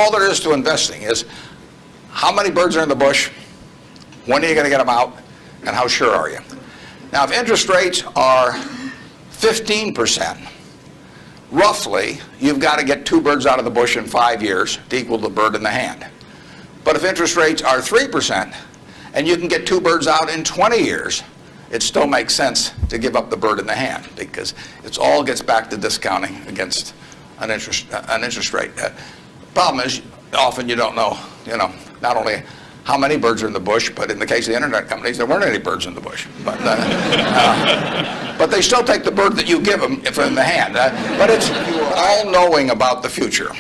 All there is to investing is how many birds are in the bush, when are you going to get them out, and how sure are you? Now, if interest rates are 15%, roughly, you've got to get 2 birds out of the bush in 5 years to equal the bird in the hand. But if interest rates are 3%, and you can get 2 birds out in 20 years, it still makes sense to give up the bird in the hand, because it all gets back to discounting against an interest rate. Problem is, often you don't know, not only how many birds are in the bush, but in the case of the internet companies, there weren't any birds in the bush. But they still take the bird that you give them in the hand. But it's all-knowing about the future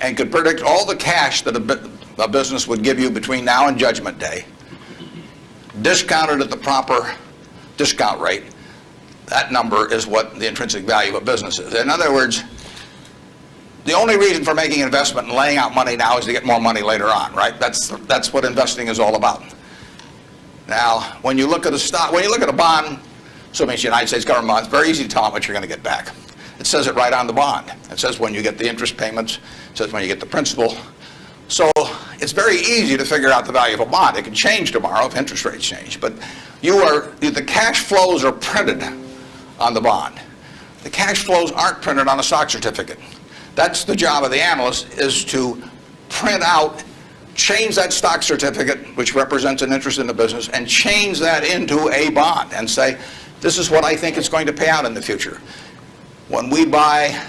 and could predict all the cash that a business would give you between now and Judgment Day, discounted at the proper discount rate. That number is what the intrinsic value of a business is. In other words, the only reason for making an investment and laying out money now is to get more money later on, right? That's what investing is all about. Now, when you look at a stock, when you look at a bond, assuming it's the United States government bond, it's very easy to tell how much you're going to get back. It says it right on the bond. It says when you get the interest payments. It says when you get the principal. So it's very easy to figure out the value of a bond. It can change tomorrow if interest rates change. But the cash flows are printed on the bond. The cash flows aren't printed on a stock certificate. That's the job of the analyst, is to print out, change that stock certificate, which represents an interest in the business, and change that into a bond and say, this is what I think it's going to pay out in the future. When we buy,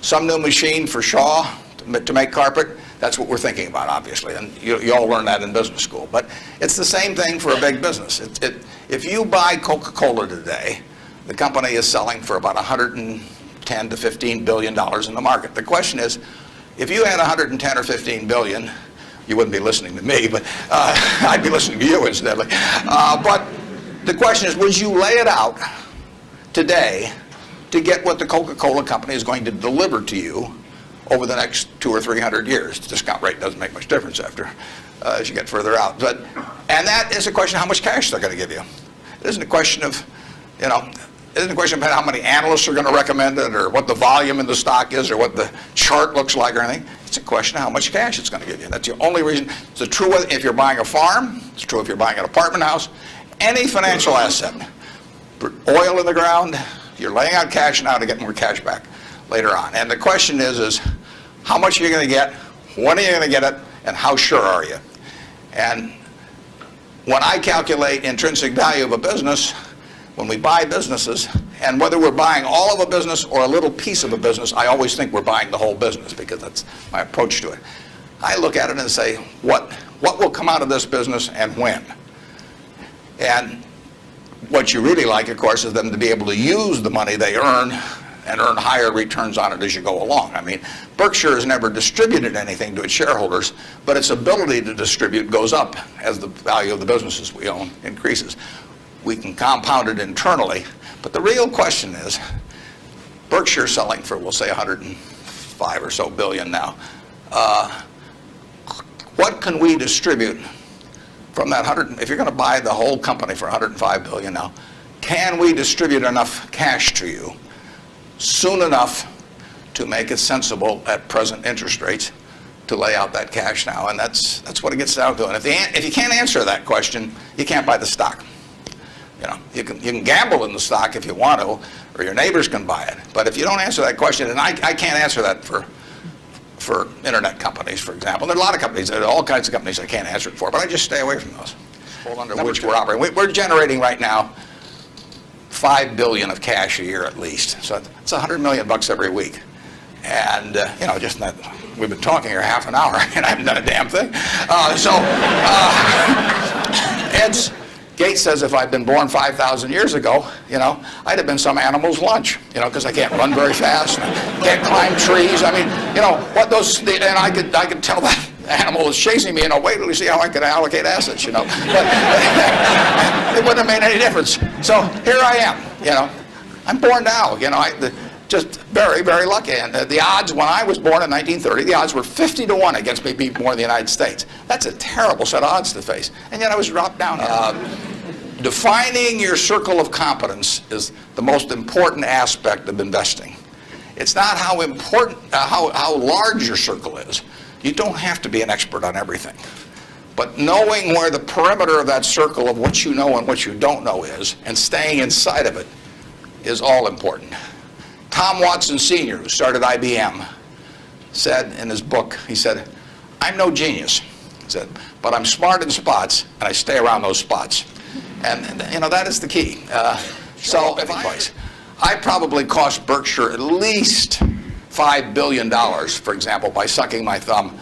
some new machine for Shaw to make carpet, that's what we're thinking about, obviously, and you all learn that in business school. But it's the same thing for a big business. If you buy Coca-Cola today, the company is selling for about $110 to $15 billion in the market. The question is, if you had 110 or 15 billion, you wouldn't be listening to me, but I'd be listening to you incidentally. But the question is, would you lay it out today to get what the Coca-Cola company is going to deliver to you over the next 200 or 300 years? The discount rate doesn't make much difference as you get further out. And that is a question of how much cash they're going to give you. It isn't a question of, it isn't a question about how many analysts are going to recommend it, or what the volume in the stock is, or what the chart looks like, or anything. It's a question of how much cash it's going to give you. That's the only reason. It's true if you're buying a farm. It's true if you're buying an apartment house. Any financial asset, oil in the ground, you're laying out cash now to get more cash back later on. And the question is how much are you going to get, when are you going to get it, and how sure are you? And when I calculate intrinsic value of a business, when we buy businesses, and whether we're buying all of a business or a little piece of a business, I always think we're buying the whole business, because that's my approach to it. I look at it and say, what will come out of this business and when? And what you really like, of course, is them to be able to use the money they earn and earn higher returns on it as you go along. I mean, Berkshire has never distributed anything to its shareholders, but its ability to distribute goes up as the value of the businesses we own increases. We can compound it internally, but the real question is, Berkshire selling for, we'll say, 105 or so billion now. What can we distribute from that 100? If you're going to buy the whole company for 105 billion now, can we distribute enough cash to you soon enough to make it sensible at present interest rates to lay out that cash now? And that's what it gets down to. And if you can't answer that question, you can't buy the stock. You can gamble in the stock if you want to, or your neighbors can buy it. But if you don't answer that question, and I can't answer that for internet companies, for example. There are a lot of companies, there are all kinds of companies I can't answer it for, but I just stay away from those. Under which we're operating. We're generating right now $5 billion of cash a year at least. So it's $100 million every week. And just that, we've been talking here half an hour and I haven't done a damn thing. Gates says if I'd been born 5,000 years ago, I'd have been some animal's lunch, because I can't run very fast, and can't climb trees. I mean, and I could tell that animal was chasing me, wait till you see how I could allocate assets, But it wouldn't have made any difference. So here I am, I'm born now, just very, very lucky. And the odds when I was born in 1930, the odds were 50 to 1 against me being born in the United States. That's a terrible set of odds to face. And yet I was dropped down here. Defining your circle of competence is the most important aspect of investing. It's not how important, how large your circle is. You don't have to be an expert on everything. But knowing where the perimeter of that circle of what you know and what you don't know is, and staying inside of it, is all important. Tom Watson Sr., who started IBM, said in his book, he said, "I'm no genius," he said, "but I'm smart in spots, and I stay around those spots." And that is the key. So if I probably cost Berkshire at least $5 billion, for example, by sucking my thumb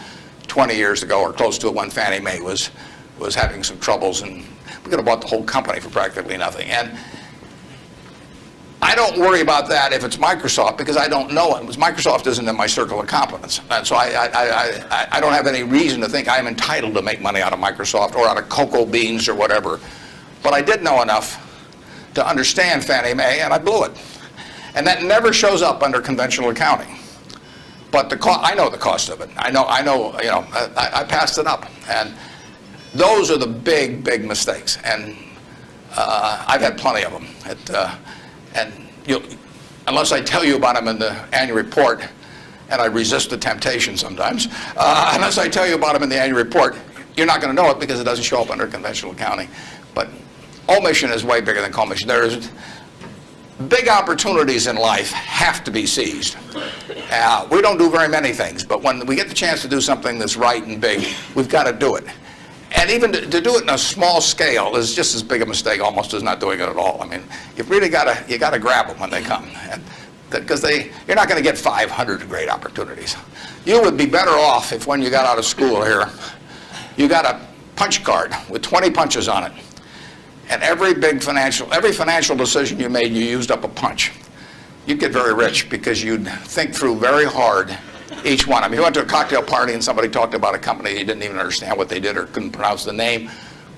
20 years ago or close to it when Fannie Mae was having some troubles, and we could have bought the whole company for practically nothing. And I don't worry about that if it's Microsoft, because I don't know it. Microsoft isn't in my circle of competence. And so I don't have any reason to think I'm entitled to make money out of Microsoft or out of cocoa beans or whatever. But I did know enough to understand Fannie Mae, and I blew it. And that never shows up under conventional accounting. But I know the cost of it. I passed it up. And those are the big, big mistakes. And I've had plenty of them. And unless I tell you about them in the annual report, and I resist the temptation sometimes, unless I tell you about them in the annual report, you're not going to know it because it doesn't show up under conventional accounting. But omission is way bigger than commission. There's big opportunities in life have to be seized. We don't do very many things, but when we get the chance to do something that's right and big, we've got to do it. And even to do it in a small scale is just as big a mistake almost as not doing it at all. I mean, you've really got to grab them when they come, because you're not going to get 500 great opportunities. You would be better off if when you got out of school here, you got a punch card with 20 punches on it, and every financial decision you made, you used up a punch. You'd get very rich because you'd think through very hard each one. I mean, you went to a cocktail party and somebody talked about a company, you didn't even understand what they did or couldn't pronounce the name,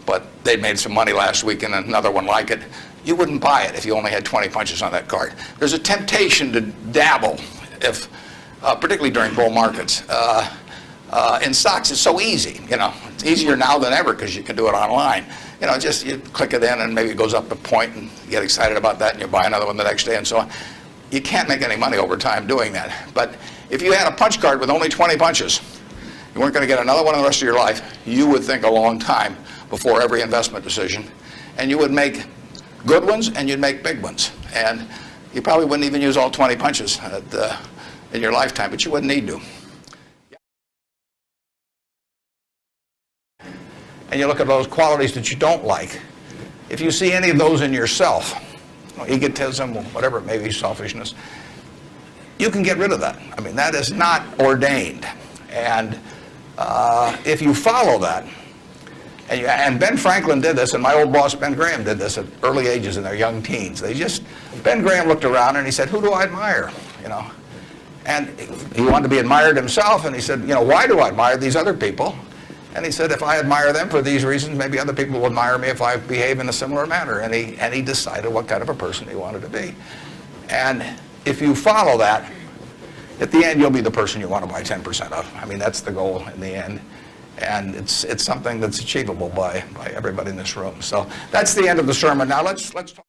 but they'd made some money last week and another one like it. You wouldn't buy it if you only had 20 punches on that card. There's a temptation to dabble, particularly during bull markets. In stocks, it's so easy. It's easier now than ever because you can do it online. Just you click it in and maybe it goes up a point and you get excited about that and you buy another one the next day and so on. You can't make any money over time doing that. But if you had a punch card with only 20 punches, you weren't going to get another one in the rest of your life. You would think a long time before every investment decision. And you would make good ones and you'd make big ones. And you probably wouldn't even use all 20 punches in your lifetime, but you wouldn't need to. And you look at those qualities that you don't like. If you see any of those in yourself, egotism, whatever it may be, selfishness, you can get rid of that. I mean, that is not ordained. And if you follow that, and Ben Franklin did this, and my old boss Ben Graham did this at early ages in their young teens. Ben Graham looked around and he said, "Who do I admire?" And he wanted to be admired himself, and he said, "Why do I admire these other people?" And he said, "If I admire them for these reasons, maybe other people will admire me if I behave in a similar manner." And he decided what kind of a person he wanted to be. And if you follow that, at the end, you'll be the person you want to buy 10% of. I mean, that's the goal in the end. And it's something that's achievable by everybody in this room. So that's the end of the sermon. Now let's talk.